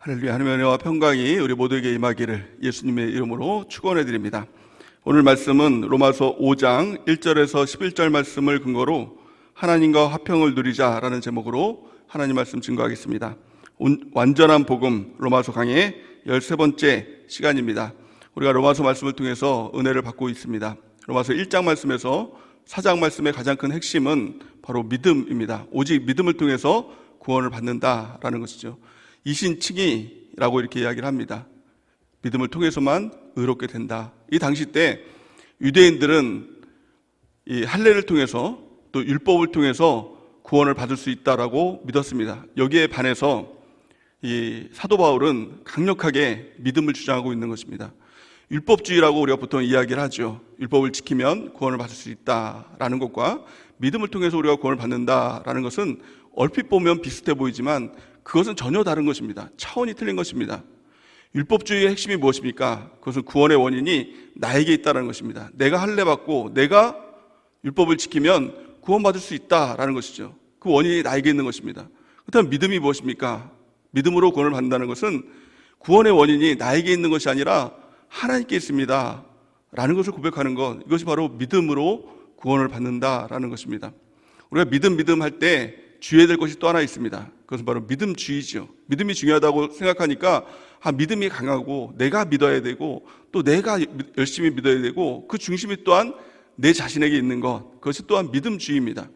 할렐루야. 하나님의 은혜와 평강이 우리 모두에게 임하기를 예수님의 이름으로 축원해 드립니다. 오늘 말씀은 로마서 5장 1절에서 11절 말씀을 근거로 하나님과 화평을 누리자라는 제목으로 하나님 말씀 증거하겠습니다. 완전한 복음 로마서 강의 13번째 시간입니다. 우리가 로마서 말씀을 통해서 은혜를 받고 있습니다. 로마서 1장 말씀에서 4장 말씀의 가장 큰 핵심은 바로 믿음입니다. 오직 믿음을 통해서 구원을 받는다라는 것이죠. 이신칭의라고 이렇게 이야기를 합니다. 믿음을 통해서만 의롭게 된다. 이 당시 때 유대인들은 이 할례를 통해서 또 율법을 통해서 구원을 받을 수 있다라고 믿었습니다. 여기에 반해서 이 사도 바울은 강력하게 믿음을 주장하고 있는 것입니다. 율법주의라고 우리가 보통 이야기를 하죠. 율법을 지키면 구원을 받을 수 있다라는 것과 믿음을 통해서 우리가 구원을 받는다라는 것은 얼핏 보면 비슷해 보이지만 그것은 전혀 다른 것입니다. 차원이 틀린 것입니다. 율법주의의 핵심이 무엇입니까? 그것은 구원의 원인이 나에게 있다는 것입니다. 내가 할례 받고 내가 율법을 지키면 구원받을 수 있다라는 것이죠. 그 원인이 나에게 있는 것입니다. 그렇다면 믿음이 무엇입니까? 믿음으로 구원을 받는다는 것은 구원의 원인이 나에게 있는 것이 아니라 하나님께 있습니다 라는 것을 고백하는 것, 이것이 바로 믿음으로 구원을 받는다라는 것입니다. 우리가 믿음 할 때 주의해야 될 것이 또 하나 있습니다. 그것은 바로 믿음주의죠. 믿음이 중요하다고 생각하니까 믿음이 강하고 내가 믿어야 되고 또 내가 열심히 믿어야 되고 그 중심이 또한 내 자신에게 있는 것, 그것이 또한 믿음주의입니다.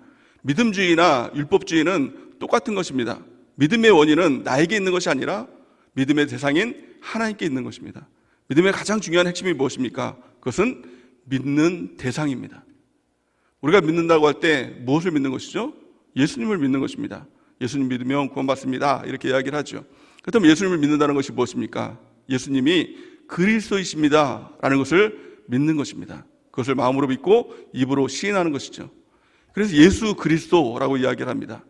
믿음주의나 율법주의는 똑같은 것입니다. 믿음의 원인은 나에게 있는 것이 아니라 믿음의 대상인 하나님께 있는 것입니다. 믿음의 가장 중요한 핵심이 무엇입니까? 그것은 믿는 대상입니다. 우리가 믿는다고 할 때 무엇을 믿는 것이죠? 예수님을 믿는 것입니다. 예수님 믿으면 구원받습니다 이렇게 이야기를 하죠. 그렇다면 예수님을 믿는다는 것이 무엇입니까? 예수님이 그리스도이십니다 라는 것을 믿는 것입니다. 그것을 마음으로 믿고 입으로 시인하는 것이죠. 그래서 예수 그리스도라고 이야기를 합니다.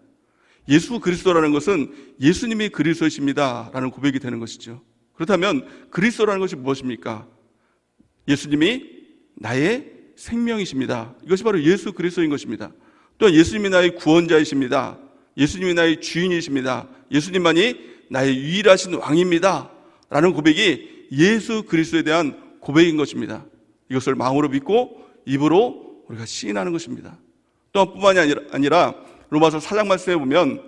예수 그리스도라는 것은 예수님이 그리스도이십니다 라는 고백이 되는 것이죠. 그렇다면 그리스도라는 것이 무엇입니까? 예수님이 나의 생명이십니다. 이것이 바로 예수 그리스도인 것입니다. 또한 예수님이 나의 구원자이십니다. 예수님이 나의 주인이십니다. 예수님만이 나의 유일하신 왕입니다 라는 고백이 예수 그리스도에 대한 고백인 것입니다. 이것을 마음으로 믿고 입으로 우리가 시인하는 것입니다. 또한 뿐만이 아니라 로마서 4장 말씀에 보면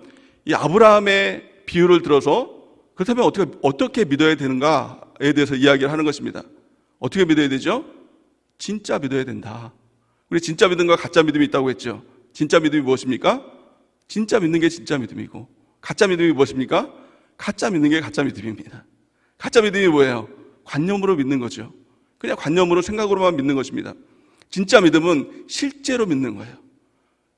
이 아브라함의 비유를 들어서 그렇다면 어떻게 믿어야 되는가에 대해서 이야기를 하는 것입니다. 어떻게 믿어야 되죠? 진짜 믿어야 된다. 우리 진짜 믿음과 가짜 믿음이 있다고 했죠. 진짜 믿음이 무엇입니까? 진짜 믿는 게 진짜 믿음이고, 가짜 믿음이 무엇입니까? 가짜 믿는 게 가짜 믿음입니다. 가짜 믿음이 뭐예요? 관념으로 믿는 거죠. 그냥 관념으로 생각으로만 믿는 것입니다. 진짜 믿음은 실제로 믿는 거예요.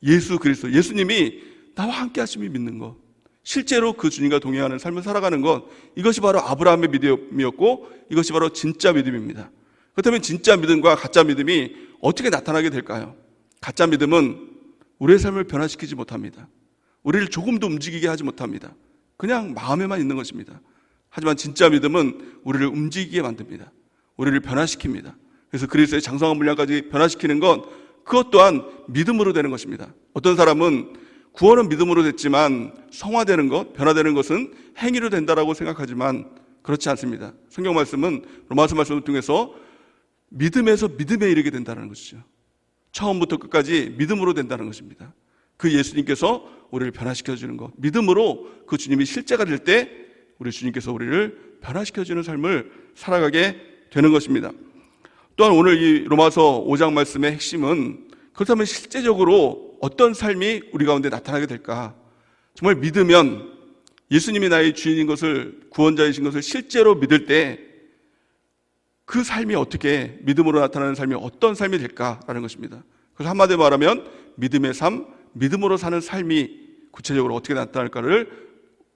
예수 그리스도, 예수님이 나와 함께 하심이 믿는 것, 실제로 그 주님과 동행하는 삶을 살아가는 것, 이것이 바로 아브라함의 믿음이었고 이것이 바로 진짜 믿음입니다. 그렇다면 진짜 믿음과 가짜 믿음이 어떻게 나타나게 될까요? 가짜 믿음은 우리의 삶을 변화시키지 못합니다. 우리를 조금도 움직이게 하지 못합니다. 그냥 마음에만 있는 것입니다. 하지만 진짜 믿음은 우리를 움직이게 만듭니다. 우리를 변화시킵니다. 그래서 그리스도의 장성한 분량까지 변화시키는 것, 그것 또한 믿음으로 되는 것입니다. 어떤 사람은 구원은 믿음으로 됐지만 성화되는 것, 변화되는 것은 행위로 된다라고 생각하지만 그렇지 않습니다. 성경 말씀은 로마서 말씀을 통해서 믿음에서 믿음에 이르게 된다는 것이죠. 처음부터 끝까지 믿음으로 된다는 것입니다. 그 예수님께서 우리를 변화시켜주는 것, 믿음으로 그 주님이 실제가 될 때 우리 주님께서 우리를 변화시켜주는 삶을 살아가게 되는 것입니다. 또한 오늘 이 로마서 5장 말씀의 핵심은 그렇다면 실제적으로 어떤 삶이 우리 가운데 나타나게 될까? 정말 믿으면 예수님이 나의 주인인 것을, 구원자이신 것을 실제로 믿을 때 그 삶이 어떻게, 믿음으로 나타나는 삶이 어떤 삶이 될까라는 것입니다. 그래서 한마디로 말하면 믿음의 삶, 믿음으로 사는 삶이 구체적으로 어떻게 나타날까를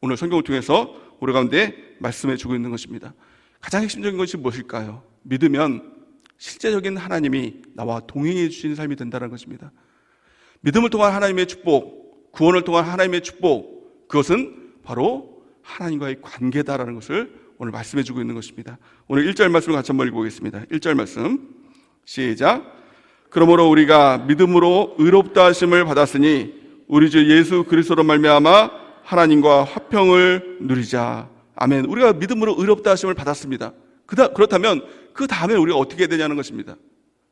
오늘 성경을 통해서 우리 가운데 말씀해 주고 있는 것입니다. 가장 핵심적인 것이 무엇일까요? 믿으면 실제적인 하나님이 나와 동행해 주시는 삶이 된다는 것입니다. 믿음을 통한 하나님의 축복, 구원을 통한 하나님의 축복, 그것은 바로 하나님과의 관계다라는 것을 오늘 말씀해 주고 있는 것입니다. 오늘 1절 말씀을 같이 한번 읽어보겠습니다. 1절 말씀 시작. 그러므로 우리가 믿음으로 의롭다 하심을 받았으니 우리 주 예수 그리스도로 말미암아 하나님과 화평을 누리자. 아멘. 우리가 믿음으로 의롭다 하심을 받았습니다. 그렇다면 그 다음에 우리가 어떻게 해야 되냐는 것입니다.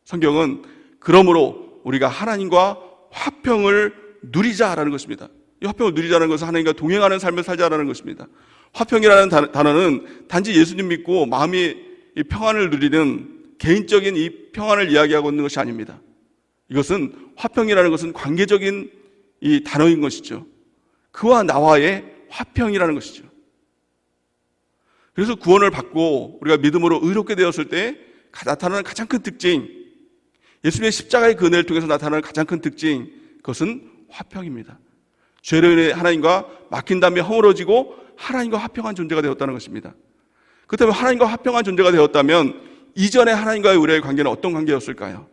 성경은 그러므로 우리가 하나님과 화평을 누리자라는 것입니다. 이 화평을 누리자는 것은 하나님과 동행하는 삶을 살자라는 것입니다. 화평이라는 단어는 단지 예수님 믿고 마음이 이 평안을 누리는 개인적인 이 평안을 이야기하고 있는 것이 아닙니다. 이것은 화평이라는 것은 관계적인 이 단어인 것이죠. 그와 나와의 화평이라는 것이죠. 그래서 구원을 받고 우리가 믿음으로 의롭게 되었을 때 나타나는 가장 큰 특징, 예수님의 십자가의 그 은혜를 통해서 나타나는 가장 큰 특징, 그것은 화평입니다. 죄로 인해 하나님과 막힌 다음에 허물어지고 하나님과 화평한 존재가 되었다는 것입니다. 그렇다면 하나님과 화평한 존재가 되었다면 이전에 하나님과의 우리의 관계는 어떤 관계였을까요?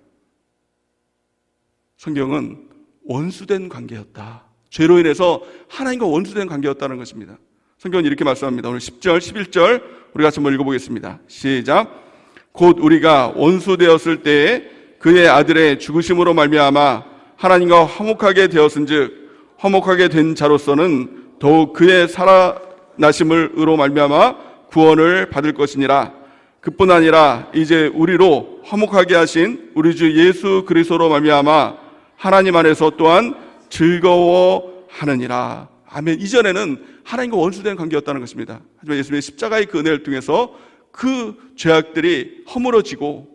성경은 원수된 관계였다. 죄로 인해서 하나님과 원수된 관계였다는 것입니다. 성경은 이렇게 말씀합니다. 오늘 10절, 11절 우리 같이 한번 읽어보겠습니다. 시작. 곧 우리가 원수 되었을 때에 그의 아들의 죽으심으로 말미암아 하나님과 화목하게 되었은즉 화목하게 된 자로서는 더욱 그의 살아나심으로 말미암아 구원을 받을 것이니라. 그뿐 아니라 이제 우리로 화목하게 하신 우리 주 예수 그리스도로 말미암아 하나님 안에서 또한 즐거워하느니라. 아멘. 이전에는 하나님과 원수된 관계였다는 것입니다. 하지만 예수님의 십자가의 그 은혜를 통해서 그 죄악들이 허물어지고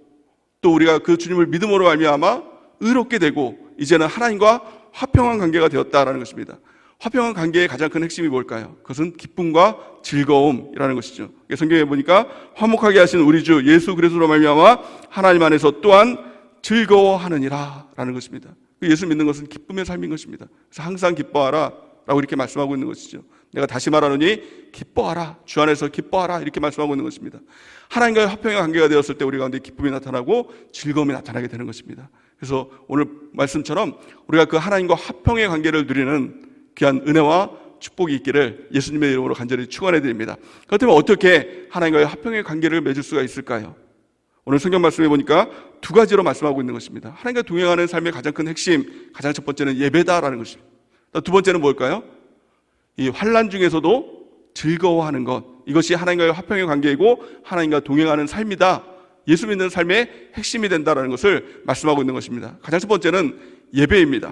또 우리가 그 주님을 믿음으로 말미암아 의롭게 되고 이제는 하나님과 화평한 관계가 되었다라는 것입니다. 화평한 관계의 가장 큰 핵심이 뭘까요? 그것은 기쁨과 즐거움이라는 것이죠. 성경에 보니까 화목하게 하신 우리 주 예수 그리스도로 말미암아 하나님 안에서 또한 즐거워하느니라 라는 것입니다. 예수 믿는 것은 기쁨의 삶인 것입니다. 그래서 항상 기뻐하라 라고 이렇게 말씀하고 있는 것이죠. 내가 다시 말하노니 기뻐하라, 주 안에서 기뻐하라 이렇게 말씀하고 있는 것입니다. 하나님과의 화평의 관계가 되었을 때 우리 가운데 기쁨이 나타나고 즐거움이 나타나게 되는 것입니다. 그래서 오늘 말씀처럼 우리가 그 하나님과 화평의 관계를 누리는 귀한 은혜와 축복이 있기를 예수님의 이름으로 간절히 축원해 드립니다. 그렇다면 어떻게 하나님과의 화평의 관계를 맺을 수가 있을까요? 오늘 성경 말씀해 보니까 두 가지로 말씀하고 있는 것입니다. 하나님과 동행하는 삶의 가장 큰 핵심, 가장 첫 번째는 예배다라는 것입니다. 두 번째는 뭘까요? 이 환난 중에서도 즐거워하는 것, 이것이 하나님과의 화평의 관계이고 하나님과 동행하는 삶이다. 예수 믿는 삶의 핵심이 된다는 것을 말씀하고 있는 것입니다. 가장 첫 번째는 예배입니다.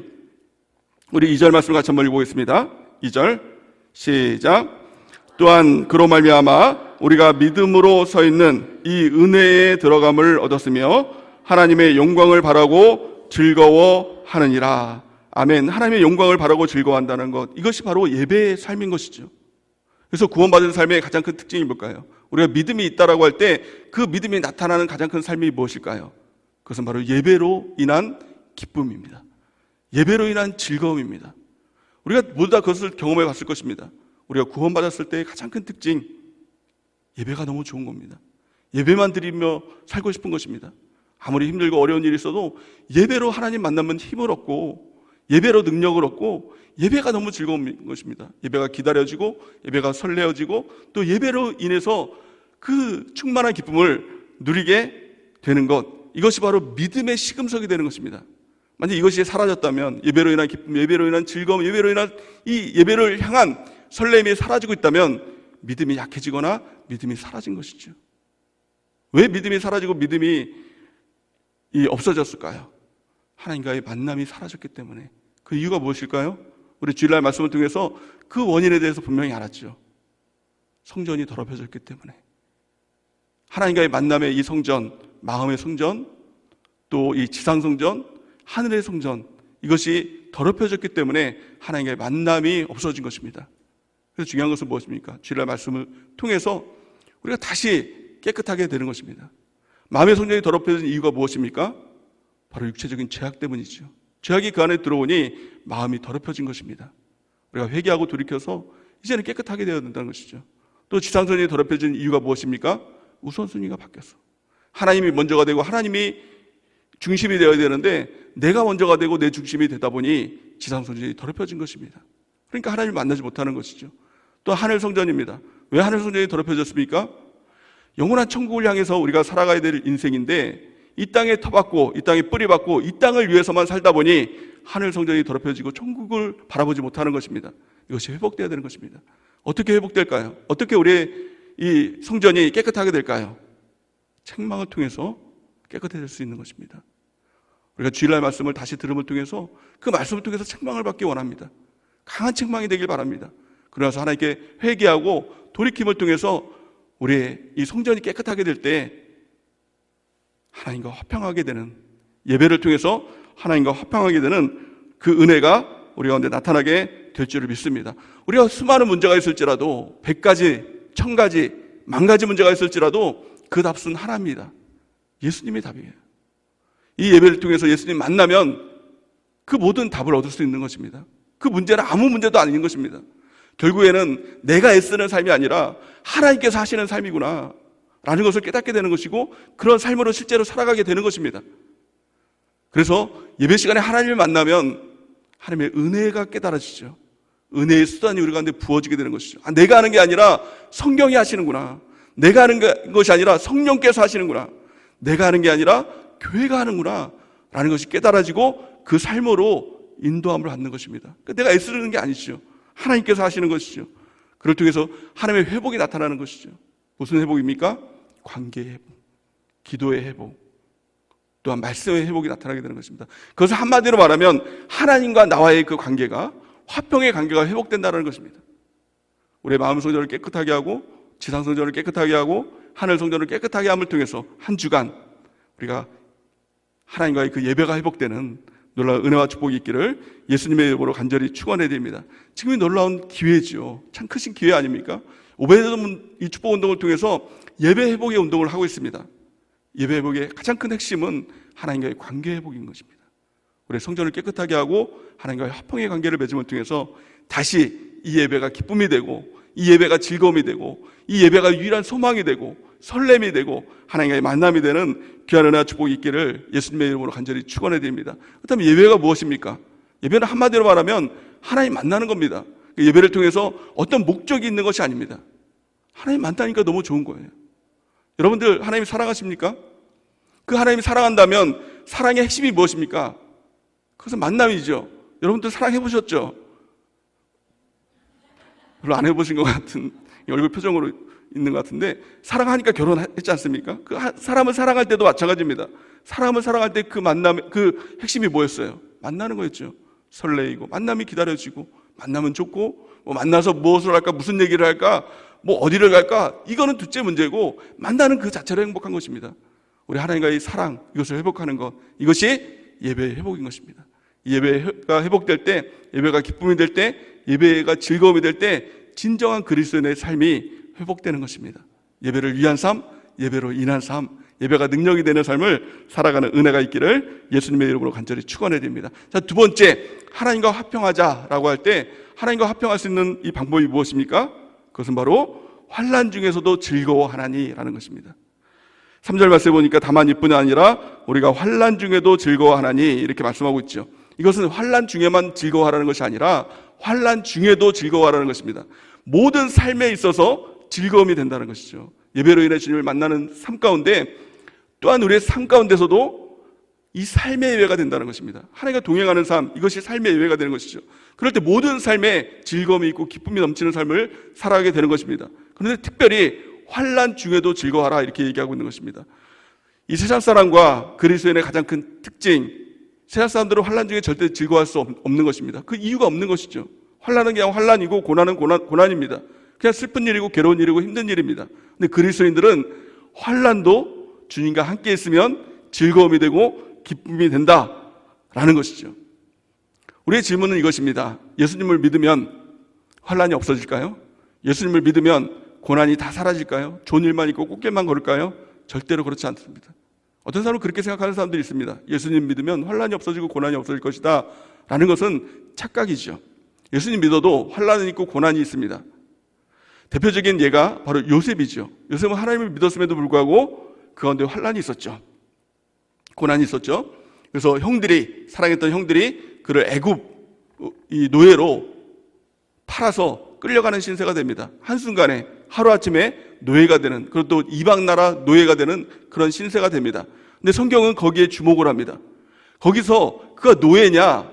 우리 2절 말씀을 같이 한번 읽어보겠습니다. 2절 시작. 또한 그로 말미암아 우리가 믿음으로 서 있는 이 은혜에 들어감을 얻었으며 하나님의 영광을 바라고 즐거워하느니라. 아멘. 하나님의 영광을 바라고 즐거워한다는 것, 이것이 바로 예배의 삶인 것이죠. 그래서 구원받은 삶의 가장 큰 특징이 뭘까요? 우리가 믿음이 있다라고 할 때 그 믿음이 나타나는 가장 큰 삶이 무엇일까요? 그것은 바로 예배로 인한 기쁨입니다. 예배로 인한 즐거움입니다. 우리가 모두 다 그것을 경험해 봤을 것입니다. 우리가 구원받았을 때의 가장 큰 특징, 예배가 너무 좋은 겁니다. 예배만 드리며 살고 싶은 것입니다. 아무리 힘들고 어려운 일이 있어도 예배로 하나님 만나면 힘을 얻고 예배로 능력을 얻고 예배가 너무 즐거운 것입니다. 예배가 기다려지고 예배가 설레어지고 또 예배로 인해서 그 충만한 기쁨을 누리게 되는 것, 이것이 바로 믿음의 시금석이 되는 것입니다. 만약 이것이 사라졌다면, 예배로 인한 기쁨, 예배로 인한 즐거움, 예배로 인한 이 예배를 향한 설렘이 사라지고 있다면 믿음이 약해지거나 믿음이 사라진 것이죠. 왜 믿음이 사라지고 믿음이 없어졌을까요? 하나님과의 만남이 사라졌기 때문에. 그 이유가 무엇일까요? 우리 주일날 말씀을 통해서 그 원인에 대해서 분명히 알았죠. 성전이 더럽혀졌기 때문에. 하나님과의 만남의 이 성전, 마음의 성전, 또 이 지상 성전, 하늘의 성전, 이것이 더럽혀졌기 때문에 하나님과의 만남이 없어진 것입니다. 그래서 중요한 것은 무엇입니까? 주일날 말씀을 통해서 우리가 다시 깨끗하게 되는 것입니다. 마음의 성전이 더럽혀진 이유가 무엇입니까? 바로 육체적인 죄악 때문이죠. 죄악이 그 안에 들어오니 마음이 더럽혀진 것입니다. 우리가 회개하고 돌이켜서 이제는 깨끗하게 되어야 된다는 것이죠. 또 지상성전이 더럽혀진 이유가 무엇입니까? 우선순위가 바뀌었어. 하나님이 먼저가 되고 하나님이 중심이 되어야 되는데 내가 먼저가 되고 내 중심이 되다 보니 지상성전이 더럽혀진 것입니다. 그러니까 하나님을 만나지 못하는 것이죠. 또 하늘성전입니다. 왜 하늘성전이 더럽혀졌습니까? 영원한 천국을 향해서 우리가 살아가야 될 인생인데 이 땅에 터받고 이 땅에 뿌리받고 이 땅을 위해서만 살다 보니 하늘성전이 더럽혀지고 천국을 바라보지 못하는 것입니다. 이것이 회복되어야 되는 것입니다. 어떻게 회복될까요? 어떻게 우리의 이 성전이 깨끗하게 될까요? 책망을 통해서 깨끗해질 수 있는 것입니다. 우리가 주일날 말씀을 다시 들음을 통해서 그 말씀을 통해서 책망을 받기 원합니다. 강한 책망이 되길 바랍니다. 그러나서 하나님께 회개하고 돌이킴을 통해서 우리의 이 성전이 깨끗하게 될 때 하나님과 화평하게 되는, 예배를 통해서 하나님과 화평하게 되는 그 은혜가 우리 가운데 나타나게 될 줄을 믿습니다. 우리가 수많은 문제가 있을지라도 100가지, 1000가지, 10,000가지 문제가 있을지라도 그 답은 하나입니다. 예수님이 답이에요. 이 예배를 통해서 예수님 만나면 그 모든 답을 얻을 수 있는 것입니다. 그 문제는 아무 문제도 아닌 것입니다. 결국에는 내가 애쓰는 삶이 아니라 하나님께서 하시는 삶이구나 라는 것을 깨닫게 되는 것이고, 그런 삶으로 실제로 살아가게 되는 것입니다. 그래서 예배 시간에 하나님을 만나면 하나님의 은혜가 깨달아지죠. 은혜의 수단이 우리 가운데 부어지게 되는 것이죠. 내가 하는 게 아니라 성경이 하시는구나, 내가 하는 것이 아니라 성령께서 하시는구나, 내가 하는 게 아니라 교회가 하는구나 라는 것이 깨달아지고 그 삶으로 인도함을 받는 것입니다. 내가 애쓰는 게 아니죠. 하나님께서 하시는 것이죠. 그걸 통해서 하나님의 회복이 나타나는 것이죠. 무슨 회복입니까? 관계의 회복, 기도의 회복, 또한 말씀의 회복이 나타나게 되는 것입니다. 그것을 한마디로 말하면 하나님과 나와의 그 관계가, 화평의 관계가 회복된다는 것입니다. 우리의 마음 성전을 깨끗하게 하고 지상 성전을 깨끗하게 하고 하늘 성전을 깨끗하게 함을 통해서 한 주간 우리가 하나님과의 그 예배가 회복되는 놀라운 은혜와 축복이 있기를 예수님의 이름으로 간절히 축원해야 됩니다. 지금이 놀라운 기회지요. 참 크신 기회 아닙니까? 오베데돔 이 축복 운동을 통해서 예배 회복의 운동을 하고 있습니다. 예배 회복의 가장 큰 핵심은 하나님과의 관계 회복인 것입니다. 우리 성전을 깨끗하게 하고 하나님과의 화평의 관계를 맺음을 통해서 다시 이 예배가 기쁨이 되고, 이 예배가 즐거움이 되고, 이 예배가 유일한 소망이 되고 설렘이 되고 하나님과의 만남이 되는 귀한 은혜와 축복이 있기를 예수님의 이름으로 간절히 축원해 드립니다. 그렇다면 예배가 무엇입니까? 예배는 한마디로 말하면 하나님 만나는 겁니다. 예배를 통해서 어떤 목적이 있는 것이 아닙니다. 하나님 만나니까 너무 좋은 거예요. 여러분들 하나님 사랑하십니까? 그 하나님이 사랑한다면 사랑의 핵심이 무엇입니까? 그것은 만남이죠. 여러분들 사랑해 보셨죠? 별로 안 해보신 것 같은 얼굴 표정으로 있는 것 같은데, 사랑하니까 결혼했지 않습니까? 그 사람을 사랑할 때도 마찬가지입니다. 사람을 사랑할 때 그 만남의 그 핵심이 뭐였어요? 만나는 거였죠. 설레이고 만남이 기다려지고 만나면 좋고, 뭐 만나서 무엇을 할까, 무슨 얘기를 할까, 뭐 어디를 갈까, 이거는 둘째 문제고 만나는 그 자체로 행복한 것입니다. 우리 하나님과의 사랑, 이것을 회복하는 것, 이것이 예배의 회복인 것입니다. 예배가 회복될 때, 예배가 기쁨이 될 때, 예배가 즐거움이 될 때 진정한 그리스도인의 삶이 회복되는 것입니다. 예배를 위한 삶, 예배로 인한 삶, 예배가 능력이 되는 삶을 살아가는 은혜가 있기를 예수님의 이름으로 간절히 축원해 드립니다. 자, 두 번째, 하나님과 화평하자라고 할 때 하나님과 화평할 수 있는 이 방법이 무엇입니까? 그것은 바로 환난 중에서도 즐거워하나니라는 것입니다. 3절 말씀에 보니까 다만 이뿐이 아니라 우리가 환난 중에도 즐거워하나니 이렇게 말씀하고 있죠. 이것은 환난 중에만 즐거워하라는 것이 아니라 환난 중에도 즐거워하라는 것입니다. 모든 삶에 있어서 즐거움이 된다는 것이죠. 예배로 인해 주님을 만나는 삶 가운데 또한 우리의 삶 가운데서도 이 삶의 예배가 된다는 것입니다. 하나님과 동행하는 삶, 이것이 삶의 예배가 되는 것이죠. 그럴 때 모든 삶에 즐거움이 있고 기쁨이 넘치는 삶을 살아가게 되는 것입니다. 그런데 특별히 환난 중에도 즐거워하라 이렇게 얘기하고 있는 것입니다. 이 세상 사람과 그리스도인의 가장 큰 특징, 세상 사람들은 환난 중에 절대 즐거워할 수 없는 것입니다. 그 이유가 없는 것이죠. 환난은 그냥 환난이고 고난은 고난입니다. 그냥 슬픈 일이고 괴로운 일이고 힘든 일입니다. 근데 그리스도인들은 환난도 주님과 함께 있으면 즐거움이 되고 기쁨이 된다라는 것이죠. 우리의 질문은 이것입니다. 예수님을 믿으면 환난이 없어질까요? 예수님을 믿으면 고난이 다 사라질까요? 좋은 일만 있고 꽃길만 걸을까요? 절대로 그렇지 않습니다. 어떤 사람은 그렇게 생각하는 사람들이 있습니다. 예수님 믿으면 환난이 없어지고 고난이 없어질 것이다 라는 것은 착각이죠. 예수님 믿어도 환난이 있고 고난이 있습니다. 대표적인 예가 바로 요셉이죠. 요셉은 하나님을 믿었음에도 불구하고 그 가운데 환난이 있었죠. 고난이 있었죠. 그래서 사랑했던 형들이 그를 애굽 이 노예로 팔아서 끌려가는 신세가 됩니다. 한순간에 하루아침에 노예가 되는, 그리고 또 이방 나라 노예가 되는 그런 신세가 됩니다. 근데 성경은 거기에 주목을 합니다. 거기서 그가 노예냐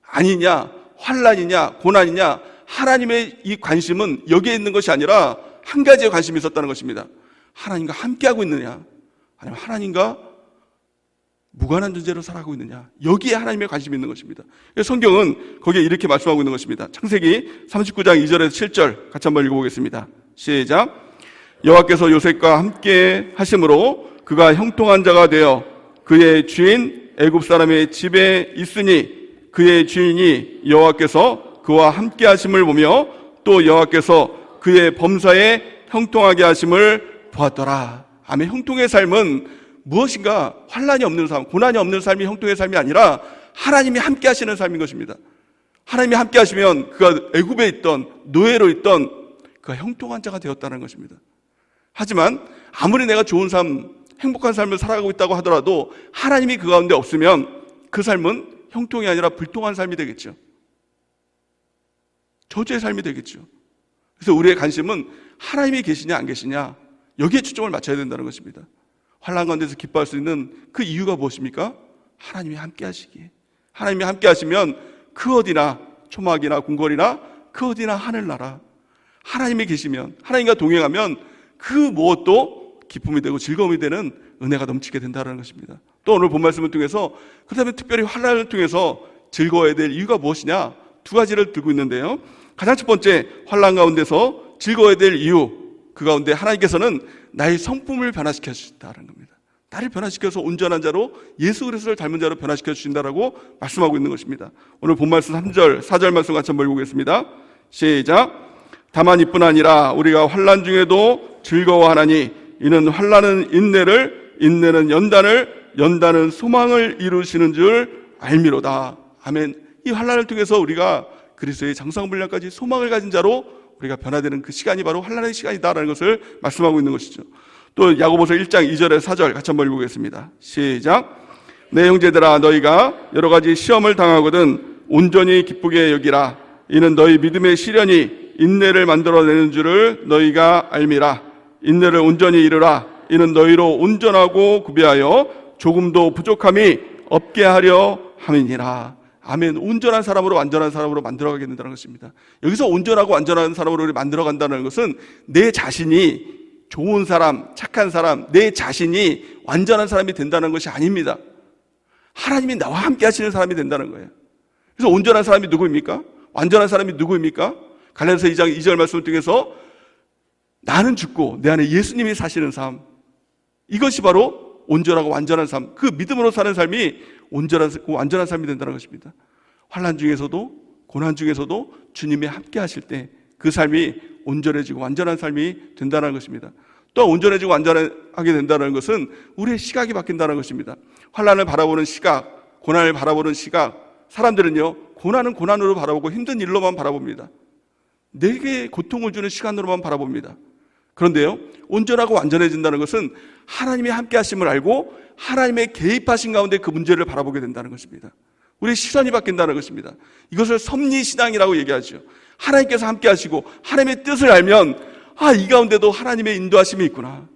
아니냐, 환난이냐 고난이냐 하나님의 이 관심은 여기에 있는 것이 아니라 한 가지에 관심이 있었다는 것입니다. 하나님과 함께하고 있느냐, 아니면 하나님과 무관한 존재로 살아가고 있느냐, 여기에 하나님의 관심이 있는 것입니다. 성경은 거기에 이렇게 말씀하고 있는 것입니다. 창세기 39장 2절에서 7절 같이 한번 읽어보겠습니다. 시작. 여호와께서 요셉과 함께 하심으로 그가 형통한 자가 되어 그의 주인 애굽 사람의 집에 있으니 그의 주인이 여호와께서 그와 함께 하심을 보며 또 여호와께서 그의 범사에 형통하게 하심을 보았더라. 아멘. 형통의 삶은 무엇인가 환난이 없는 삶, 고난이 없는 삶이 형통의 삶이 아니라 하나님이 함께 하시는 삶인 것입니다. 하나님이 함께 하시면 그가 애굽에 있던 노예로 있던 그가 형통한 자가 되었다는 것입니다. 하지만 아무리 내가 좋은 삶, 행복한 삶을 살아가고 있다고 하더라도 하나님이 그 가운데 없으면 그 삶은 형통이 아니라 불통한 삶이 되겠죠. 저주의 삶이 되겠죠. 그래서 우리의 관심은 하나님이 계시냐 안 계시냐, 여기에 초점을 맞춰야 된다는 것입니다. 환난 가운데서 기뻐할 수 있는 그 이유가 무엇입니까? 하나님이 함께 하시기에. 하나님이 함께 하시면 그 어디나 초막이나 궁궐이나 그 어디나 하늘나라, 하나님이 계시면, 하나님과 동행하면 그 무엇도 기쁨이 되고 즐거움이 되는 은혜가 넘치게 된다는 것입니다. 또 오늘 본 말씀을 통해서 그렇다면 특별히 환난을 통해서 즐거워야 될 이유가 무엇이냐, 두 가지를 들고 있는데요. 가장 첫 번째, 환난 가운데서 즐거워야 될 이유, 그 가운데 하나님께서는 나의 성품을 변화시켜 주신다는 겁니다. 나를 변화시켜서 온전한 자로, 예수 그리스도를 닮은 자로 변화시켜 주신다라고 말씀하고 있는 것입니다. 오늘 본 말씀 3절, 4절 말씀 같이 한번 읽어보겠습니다. 시작. 다만 이뿐 아니라 우리가 환난 중에도 즐거워하나니 이는 환난은 인내를, 인내는 연단을, 연단은 소망을 이루시는 줄 알미로다. 아멘. 이 환난을 통해서 우리가 그리스도의 장성분량까지 소망을 가진 자로 우리가 변화되는 그 시간이 바로 환난의 시간이다라는 것을 말씀하고 있는 것이죠. 또 야고보서 1장 2절에서 4절 같이 한번 읽어보겠습니다. 시작. 내 형제들아, 너희가 여러 가지 시험을 당하거든 온전히 기쁘게 여기라. 이는 너희 믿음의 시련이 인내를 만들어내는 줄을 너희가 알미라. 인내를 온전히 이루라. 이는 너희로 온전하고 구비하여 조금도 부족함이 없게 하려 함이니라. 아멘. 온전한 사람으로, 완전한 사람으로 만들어가게 된다는 것입니다. 여기서 온전하고 완전한 사람으로 우리 만들어간다는 것은 내 자신이 좋은 사람, 착한 사람, 내 자신이 완전한 사람이 된다는 것이 아닙니다. 하나님이 나와 함께 하시는 사람이 된다는 거예요. 그래서 온전한 사람이 누구입니까? 완전한 사람이 누구입니까? 갈라디아서 2장 2절 말씀을 통해서 나는 죽고 내 안에 예수님이 사시는 삶, 이것이 바로 온전하고 완전한 삶, 그 믿음으로 사는 삶이 온전하고 완전한 삶이 된다는 것입니다. 환난 중에서도, 고난 중에서도 주님이 함께 하실 때 그 삶이 온전해지고 완전한 삶이 된다는 것입니다. 또 온전해지고 완전하게 된다는 것은 우리의 시각이 바뀐다는 것입니다. 환난을 바라보는 시각, 고난을 바라보는 시각, 사람들은요, 고난은 고난으로 바라보고 힘든 일로만 바라봅니다. 내게 고통을 주는 시간으로만 바라봅니다. 그런데요, 온전하고 완전해진다는 것은 하나님이 함께 하심을 알고 하나님의 개입하신 가운데 그 문제를 바라보게 된다는 것입니다. 우리의 시선이 바뀐다는 것입니다. 이것을 섭리신앙이라고 얘기하죠. 하나님께서 함께 하시고 하나님의 뜻을 알면, 아, 이 가운데도 하나님의 인도하심이 있구나,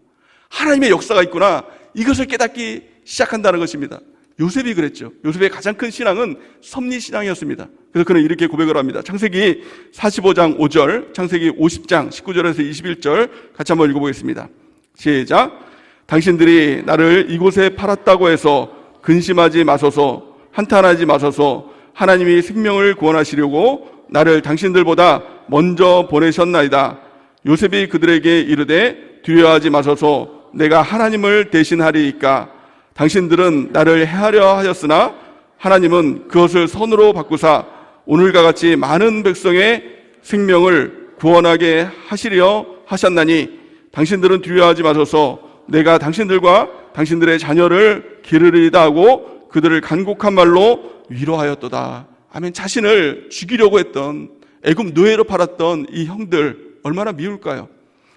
하나님의 역사가 있구나, 이것을 깨닫기 시작한다는 것입니다. 요셉이 그랬죠. 요셉의 가장 큰 신앙은 섭리신앙이었습니다. 그래서 그는 이렇게 고백을 합니다. 창세기 45장 5절, 창세기 50장 19절에서 21절 같이 한번 읽어보겠습니다. 시작. 당신들이 나를 이곳에 팔았다고 해서 근심하지 마소서, 한탄하지 마소서. 하나님이 생명을 구원하시려고 나를 당신들보다 먼저 보내셨나이다. 요셉이 그들에게 이르되 두려워하지 마소서, 내가 하나님을 대신하리이까. 당신들은 나를 해하려 하였으나 하나님은 그것을 선으로 바꾸사 오늘과 같이 많은 백성의 생명을 구원하게 하시려 하셨나니 당신들은 두려워하지 마소서, 내가 당신들과 당신들의 자녀를 기르리이다 하고 그들을 간곡한 말로 위로하였도다. 아멘. 자신을 죽이려고 했던, 애굽 노예로 팔았던 이 형들 얼마나 미울까요?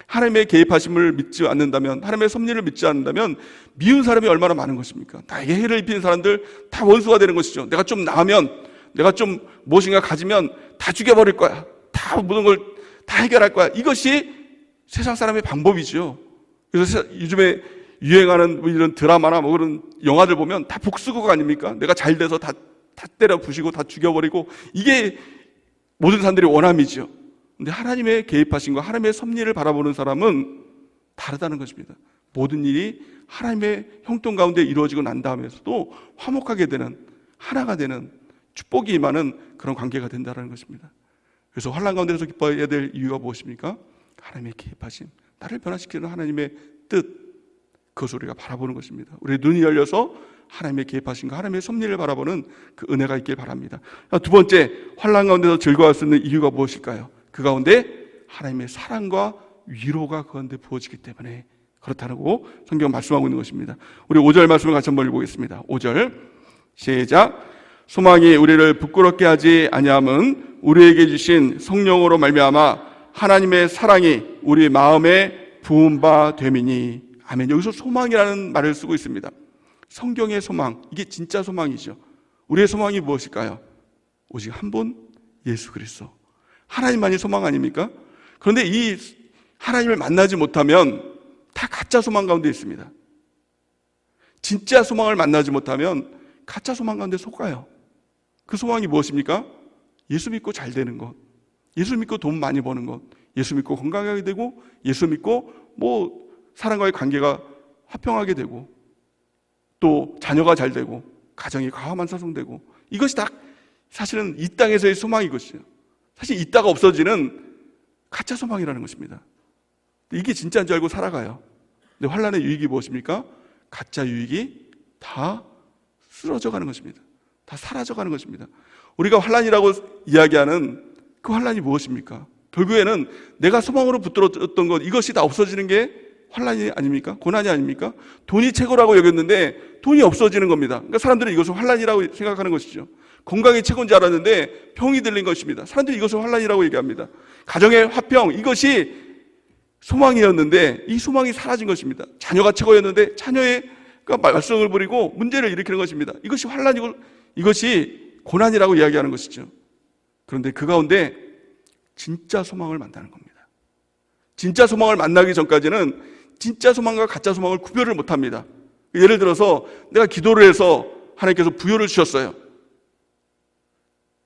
하나님의 개입하심을 믿지 않는다면, 하나님의 섭리를 믿지 않는다면 미운 사람이 얼마나 많은 것입니까? 나에게 해를 입히는 사람들 다 원수가 되는 것이죠. 내가 좀 나으면, 내가 좀 무엇인가 가지면 다 죽여버릴 거야, 다 모든 걸 다 해결할 거야. 이것이 세상 사람의 방법이죠. 그래서 요즘에 유행하는 이런 드라마나 뭐 그런 영화들 보면 다 복수극 아닙니까? 내가 잘 돼서 다 때려 부시고 다 죽여버리고, 이게 모든 사람들이 원함이죠. 근데 하나님의 개입하신 거, 하나님의 섭리를 바라보는 사람은 다르다는 것입니다. 모든 일이 하나님의 형통 가운데 이루어지고 난 다음에서도 화목하게 되는, 하나가 되는, 축복이 임하는 그런 관계가 된다는 것입니다. 그래서 환난 가운데서 기뻐해야 될 이유가 무엇입니까? 하나님의 개입하심, 나를 변화시키는 하나님의 뜻, 그것을 우리가 바라보는 것입니다. 우리의 눈이 열려서 하나님의 개입하심과 하나님의 섭리를 바라보는 그 은혜가 있길 바랍니다. 두 번째, 환난 가운데서 즐거워할 수 있는 이유가 무엇일까요? 그 가운데 하나님의 사랑과 위로가 그 가운데 부어지기 때문에 그렇다고 성경 말씀하고 있는 것입니다. 우리 5절 말씀을 같이 한번 읽어보겠습니다. 5절 시작. 소망이 우리를 부끄럽게 하지 아니함은 우리에게 주신 성령으로 말미암아 하나님의 사랑이 우리 마음에 부은 바 됨이니. 아멘. 여기서 소망이라는 말을 쓰고 있습니다. 성경의 소망, 이게 진짜 소망이죠. 우리의 소망이 무엇일까요? 오직 한 분, 예수 그리스도. 하나님만이 소망 아닙니까? 그런데 이 하나님을 만나지 못하면 다 가짜 소망 가운데 있습니다. 진짜 소망을 만나지 못하면 가짜 소망 가운데 속아요. 그 소망이 무엇입니까? 예수 믿고 잘 되는 것, 예수 믿고 돈 많이 버는 것, 예수 믿고 건강하게 되고, 예수 믿고 사람과의 관계가 화평하게 되고, 또 자녀가 잘 되고, 가정이 가화만사성되고, 이것이 다 사실은 이 땅에서의 소망이것이요. 사실 있다가 없어지는 가짜 소망이라는 것입니다. 이게 진짜인 줄 알고 살아가요. 근데 환난의 유익이 무엇입니까? 가짜 유익이 다 쓰러져 가는 것입니다. 다 사라져 가는 것입니다. 우리가 환난이라고 이야기하는 그 환난이 무엇입니까? 결국에는 내가 소망으로 붙들었던 것, 이것이 다 없어지는 게 환난이 아닙니까? 고난이 아닙니까? 돈이 최고라고 여겼는데 돈이 없어지는 겁니다. 그러니까 사람들은 이것을 환난이라고 생각하는 것이죠. 건강이 최고인 줄 알았는데 병이 들린 것입니다. 사람들이 이것을 환난이라고 얘기합니다. 가정의 화평, 이것이 소망이었는데 이 소망이 사라진 것입니다. 자녀가 최고였는데 자녀가 말썽을 부리고 문제를 일으키는 것입니다. 이것이 환난이고 이것이 고난이라고 이야기하는 것이죠. 그런데 그 가운데 진짜 소망을 만나는 겁니다. 진짜 소망을 만나기 전까지는 진짜 소망과 가짜 소망을 구별을 못합니다. 예를 들어서 내가 기도를 해서 하나님께서 부여를 주셨어요.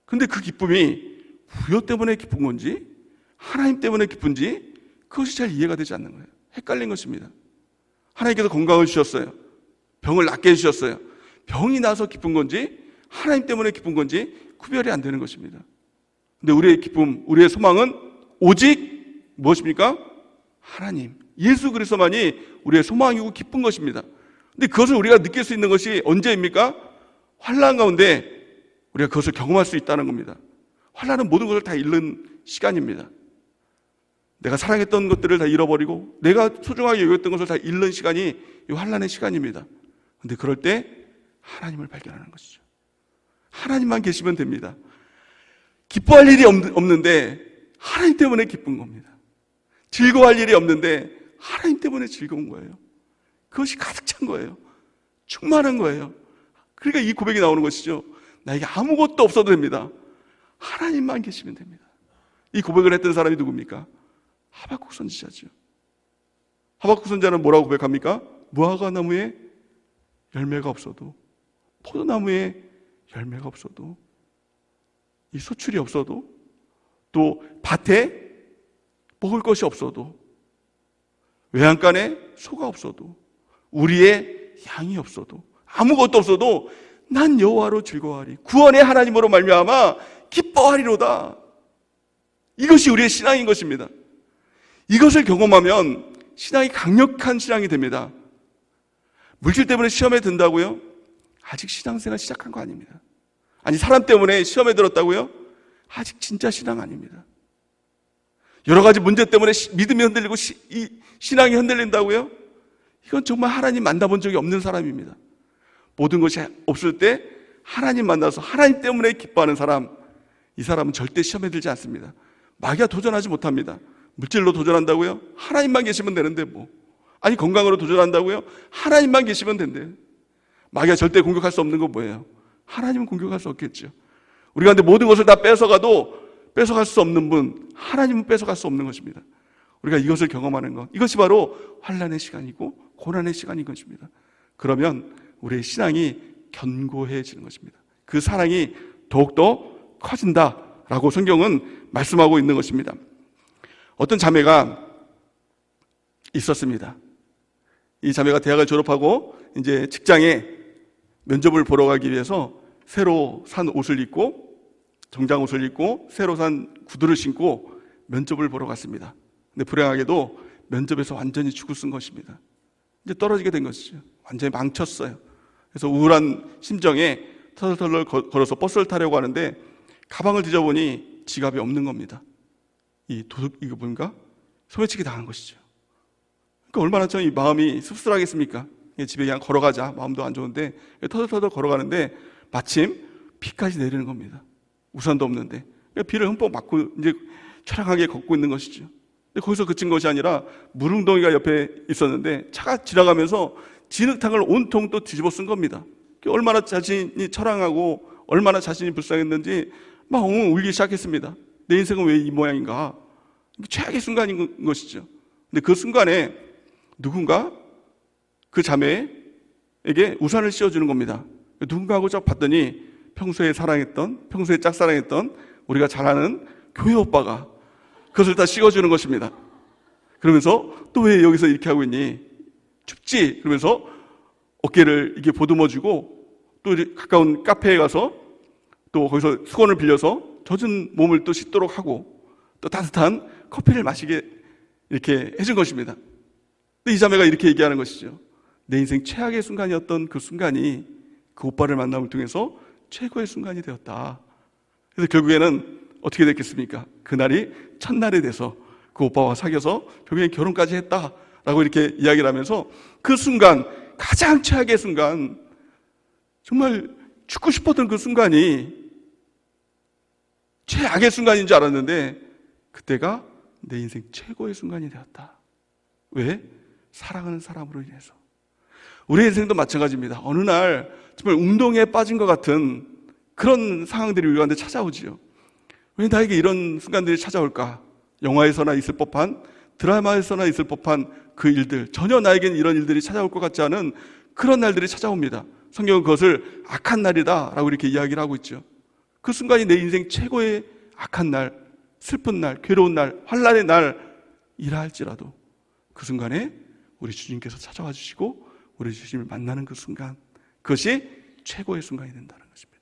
근데 그 기쁨이 부여 때문에 기쁜 건지 하나님 때문에 기쁜지 그것이 잘 이해가 되지 않는 거예요. 헷갈린 것입니다. 하나님께서 건강을 주셨어요. 병을 낫게 해주셨어요. 병이 나서 기쁜 건지 하나님 때문에 기쁜 건지 구별이 안 되는 것입니다. 근데 우리의 기쁨, 우리의 소망은 오직 무엇입니까? 하나님, 예수 그리스도만이 우리의 소망이고 기쁜 것입니다. 근데 그것을 우리가 느낄 수 있는 것이 언제입니까? 환난 가운데 우리가 그것을 경험할 수 있다는 겁니다. 환난은 모든 것을 다 잃는 시간입니다. 내가 사랑했던 것들을 다 잃어버리고 내가 소중하게 여겼던 것을 다 잃는 시간이 이 환난의 시간입니다. 그런데 그럴 때 하나님을 발견하는 것이죠. 하나님만 계시면 됩니다. 기뻐할 일이 없는데 하나님 때문에 기쁜 겁니다. 즐거워할 일이 없는데 하나님 때문에 즐거운 거예요. 그것이 가득 찬 거예요. 충만한 거예요. 그러니까 이 고백이 나오는 것이죠. 나에게 아무것도 없어도 됩니다. 하나님만 계시면 됩니다. 이 고백을 했던 사람이 누굽니까? 하박국 선지자죠. 하박국 선지자는 뭐라고 고백합니까? 무화과 나무에 열매가 없어도, 포도나무에 열매가 없어도, 이 소출이 없어도, 또 밭에 먹을 것이 없어도, 외양간에 소가 없어도, 우리의 양이 없어도, 아무것도 없어도 난 여호와로 즐거워하리, 구원의 하나님으로 말미암아 기뻐하리로다. 이것이 우리의 신앙인 것입니다. 이것을 경험하면 신앙이 강력한 신앙이 됩니다. 물질 때문에 시험에 든다고요? 아직 신앙생활 시작한 거 아닙니다. 아니, 사람 때문에 시험에 들었다고요? 아직 진짜 신앙 아닙니다. 여러 가지 문제 때문에 믿음이 흔들리고 신앙이 흔들린다고요? 이건 정말 하나님 만나본 적이 없는 사람입니다. 모든 것이 없을 때 하나님 만나서 하나님 때문에 기뻐하는 사람, 이 사람은 절대 시험에 들지 않습니다. 마귀가 도전하지 못합니다. 물질로 도전한다고요? 하나님만 계시면 되는데 뭐. 아니, 건강으로 도전한다고요? 하나님만 계시면 된대요. 마귀가 절대 공격할 수 없는 건 뭐예요? 하나님은 공격할 수 없겠죠. 우리가 근데 모든 것을 다 뺏어가도 뺏어갈 수 없는 분, 하나님은 뺏어갈 수 없는 것입니다. 우리가 이것을 경험하는 것, 이것이 바로 환난의 시간이고 고난의 시간인 것입니다. 그러면 우리의 신앙이 견고해지는 것입니다. 그 사랑이 더욱더 커진다 라고 성경은 말씀하고 있는 것입니다. 어떤 자매가 있었습니다. 이 자매가 대학을 졸업하고 이제 직장에 면접을 보러 가기 위해서 새로 산 옷을 입고, 정장 옷을 입고 새로 산 구두를 신고 면접을 보러 갔습니다. 근데 불행하게도 면접에서 완전히 죽을 쓴 것입니다. 이제 떨어지게 된 것이죠. 완전히 망쳤어요. 그래서 우울한 심정에 터덜터덜 걸어서 버스를 타려고 하는데 가방을 뒤져보니 지갑이 없는 겁니다. 이거 뭔가 소매치기 당한 것이죠. 그러니까 얼마나 좀 이 마음이 씁쓸하겠습니까? 집에 그냥 걸어가자, 마음도 안 좋은데 터덜터덜 걸어가는데 마침 비까지 내리는 겁니다. 우산도 없는데 비를 흠뻑 맞고 이제 처량하게 걷고 있는 것이죠. 근데 거기서 그친 것이 아니라 물웅덩이가 옆에 있었는데 차가 지나가면서 진흙탕을 온통 또 뒤집어 쓴 겁니다. 얼마나 자신이 처량하고 얼마나 자신이 불쌍했는지 막 엉엉 울기 시작했습니다. 내 인생은 왜 이 모양인가? 최악의 순간인 것이죠. 근데 그 순간에 누군가 그 자매에게 우산을 씌워주는 겁니다. 누군가 하고 쫙 봤더니 평소에 짝사랑했던 우리가 잘 아는 교회 오빠가 그것을 다 씌워주는 것입니다. 그러면서 또 왜 여기서 이렇게 하고 있니? 춥지? 그러면서 어깨를 이렇게 보듬어주고 또 가까운 카페에 가서 또 거기서 수건을 빌려서 젖은 몸을 또 씻도록 하고 또 따뜻한 커피를 마시게 이렇게 해준 것입니다. 근데 이 자매가 이렇게 얘기하는 것이죠. 내 인생 최악의 순간이었던 그 순간이 그 오빠를 만남을 통해서 최고의 순간이 되었다. 그래서 결국에는 어떻게 됐겠습니까? 그날이 첫날이 돼서 그 오빠와 사귀어서 결국엔 결혼까지 했다라고 이렇게 이야기를 하면서 그 순간, 가장 최악의 순간, 정말 죽고 싶었던 그 순간이 최악의 순간인 줄 알았는데 그때가 내 인생 최고의 순간이 되었다. 왜? 사랑하는 사람으로 인해서. 우리 인생도 마찬가지입니다. 어느 날 정말 운동에 빠진 것 같은 그런 상황들이 우리 가운데 찾아오지요. 왜 나에게 이런 순간들이 찾아올까? 영화에서나 있을 법한, 드라마에서나 있을 법한 그 일들, 전혀 나에게는 이런 일들이 찾아올 것 같지 않은 그런 날들이 찾아옵니다. 성경은 그것을 악한 날이다 라고 이렇게 이야기를 하고 있죠. 그 순간이 내 인생 최고의 악한 날, 슬픈 날, 괴로운 날, 환난의 날이라 할지라도 그 순간에 우리 주님께서 찾아와 주시고 우리 주님을 만나는 그 순간, 그것이 최고의 순간이 된다는 것입니다.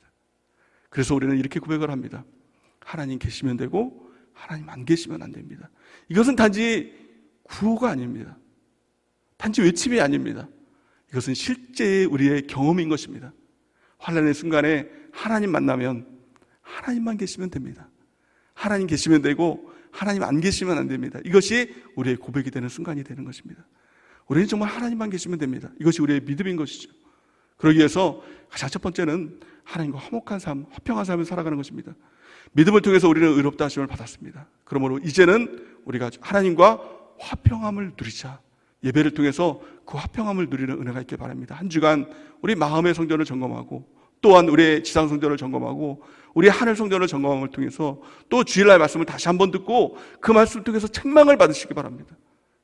그래서 우리는 이렇게 고백을 합니다. 하나님 계시면 되고 하나님 안 계시면 안 됩니다. 이것은 단지 구호가 아닙니다. 단지 외침이 아닙니다. 이것은 실제의 우리의 경험인 것입니다. 환난의 순간에 하나님 만나면 하나님만 계시면 됩니다. 하나님 계시면 되고 하나님 안 계시면 안 됩니다. 이것이 우리의 고백이 되는 순간이 되는 것입니다. 우리는 정말 하나님만 계시면 됩니다. 이것이 우리의 믿음인 것이죠. 그러기 위해서 가장 첫 번째는 하나님과 화목한 삶, 화평한 삶을 살아가는 것입니다. 믿음을 통해서 우리는 의롭다 하심을 받았습니다. 그러므로 이제는 우리가 하나님과 화평함을 누리자. 예배를 통해서 그 화평함을 누리는 은혜가 있길 바랍니다. 한 주간 우리 마음의 성전을 점검하고 또한 우리의 지상 성전을 점검하고 우리 하늘 성전을 점검함을 통해서 또 주일날 말씀을 다시 한번 듣고 그 말씀을 통해서 책망을 받으시기 바랍니다.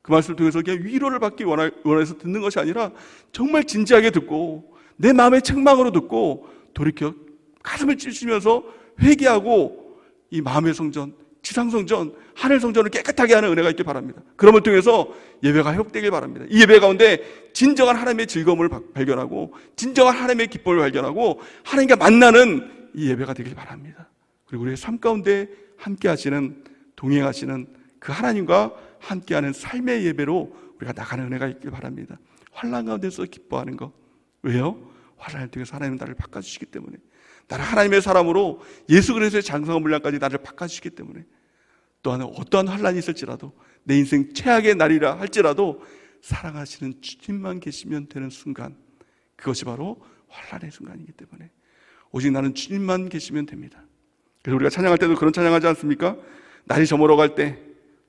그 말씀을 통해서 그냥 위로를 받기 원해서 듣는 것이 아니라 정말 진지하게 듣고 내 마음의 책망으로 듣고 돌이켜 가슴을 찢으면서 회개하고 이 마음의 성전, 지상 성전, 하늘 성전을 깨끗하게 하는 은혜가 있길 바랍니다. 그럼을 통해서 예배가 회복되길 바랍니다. 이 예배 가운데 진정한 하나님의 즐거움을 발견하고 진정한 하나님의 기쁨을 발견하고 하나님과 만나는 이 예배가 되길 바랍니다. 그리고 우리의 삶 가운데 함께 하시는, 동행하시는 그 하나님과 함께하는 삶의 예배로 우리가 나가는 은혜가 있길 바랍니다. 환난 가운데서 기뻐하는 것. 왜요? 환난을 통해서 하나님은 나를 바꿔주시기 때문에, 나를 하나님의 사람으로 예수 그리스도의 장성한 분량까지 나를 바꿔주시기 때문에, 또한 어떠한 환난이 있을지라도 내 인생 최악의 날이라 할지라도 사랑하시는 주님만 계시면 되는 순간, 그것이 바로 환난의 순간이기 때문에 오직 나는 주님만 계시면 됩니다. 그래서 우리가 찬양할 때도 그런 찬양하지 않습니까? 날이 저물어 갈 때,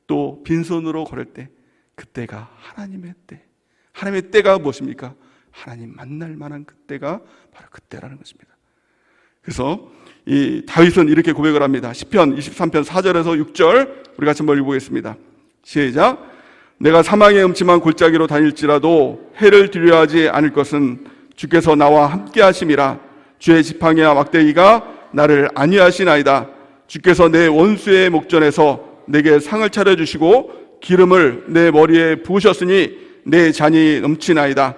또 빈손으로 걸을 때, 그때가 하나님의 때. 하나님의 때가 무엇입니까? 하나님 만날 만한 그때가 바로 그때라는 것입니다. 그래서 이 다윗은 이렇게 고백을 합니다. 시편 23편 4절에서 6절 우리 같이 한번 읽어보겠습니다. 시작. 내가 사망의 음침한 골짜기로 다닐지라도 해를 두려워하지 않을 것은 주께서 나와 함께 하심이라. 주의 지팡이와 막대기가 나를 안위하시나이다. 주께서 내 원수의 목전에서 내게 상을 차려주시고 기름을 내 머리에 부으셨으니 내 잔이 넘치나이다.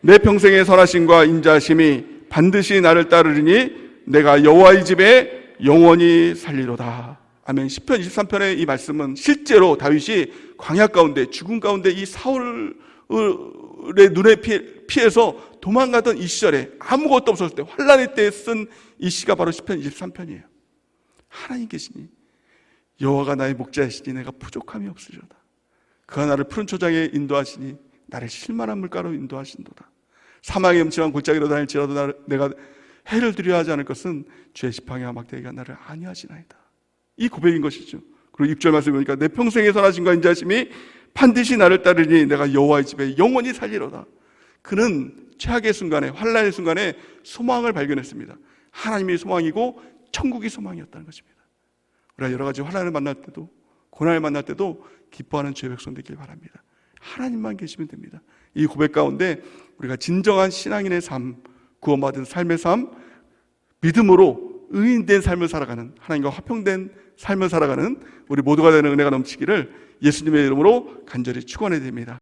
내 평생의 선하심과 인자심이 반드시 나를 따르리니 내가 여호와의 집에 영원히 살리로다. 아멘. 시편 23편의 이 말씀은 실제로 다윗이 광야 가운데 죽음 가운데 이 사울의 눈에 피해서 도망가던 이 시절에 아무것도 없었을 때 환난의 때에 쓴 이 시가 바로 시편 23편이에요. 하나님 계시니 여호와가 나의 목자이시니 내가 부족함이 없으리로다. 그가 나를 푸른 초장에 인도하시니 나를 실만한 물가로 인도하신도다. 사망의 음침한 골짜기로 다닐지라도 내가 해를 두려워하지 않을 것은 주의 지팡이와 막대기가 나를 안위하시나이다. 이 고백인 것이죠. 그리고 6절 말씀 보니까 내 평생의 선하심과 인자심이 반드시 나를 따르니 내가 여호와의 집에 영원히 살리로다. 그는 최악의 순간에, 환난의 순간에 소망을 발견했습니다. 하나님이 소망이고 천국이 소망이었다는 것입니다. 우리가 여러 가지 환난을 만날 때도, 고난을 만날 때도 기뻐하는 주의 백성 되길 바랍니다. 하나님만 계시면 됩니다. 이 고백 가운데 우리가 진정한 신앙인의 삶, 구원받은 삶의 삶, 믿음으로 의인된 삶을 살아가는, 하나님과 화평된 삶을 살아가는 우리 모두가 되는 은혜가 넘치기를 예수님의 이름으로 간절히 축원해 드립니다.